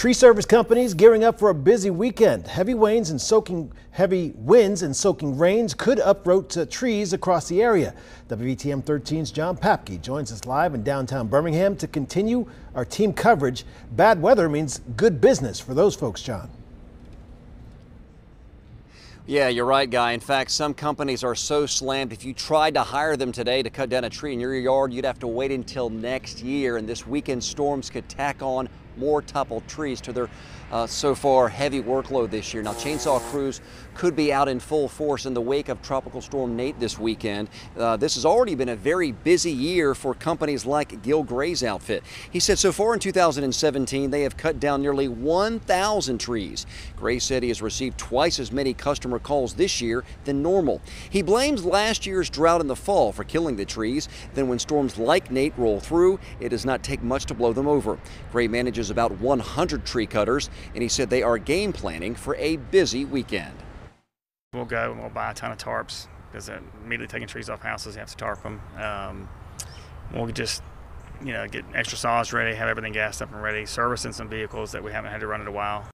Tree service companies gearing up for a busy weekend. Heavy winds and soaking rains could uproot trees across the area. WVTM 13's John Papke joins us live in downtown Birmingham to continue our team coverage. Bad weather means good business for those folks, John. Yeah, you're right, Guy. In fact, some companies are so slammed, if you tried to hire them today to cut down a tree in your yard, you'd have to wait until next year. And this weekend, storms could tack on more toppled trees to their so far heavy workload this year. Now, chainsaw crews could be out in full force in the wake of Tropical Storm Nate this weekend. This has already been a very busy year for companies like Gil Gray's outfit. He said so far in 2017, they have cut down nearly 1,000 trees. Gray said he has received twice as many customer calls this year than normal. He blames last year's drought in the fall for killing the trees. Then when storms like Nate roll through, it does not take much to blow them over. Gray manages about 100 tree cutters, and he said they are game planning for a busy weekend. We'll go and we'll buy a ton of tarps because immediately taking trees off houses, you have to tarp them. We'll just, get extra saws ready, have everything gassed up and ready, servicing some vehicles that we haven't had to run in a while.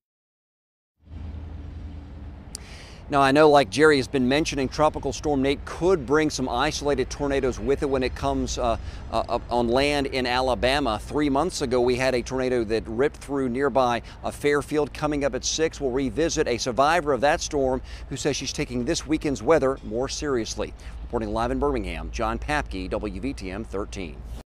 Now, I know, like Jerry has been mentioning, Tropical Storm Nate could bring some isolated tornadoes with it when it comes up on land in Alabama. 3 months ago, we had a tornado that ripped through nearby Fairfield. Coming up at 6, we'll revisit a survivor of that storm who says she's taking this weekend's weather more seriously. Reporting live in Birmingham, John Papke, WVTM 13.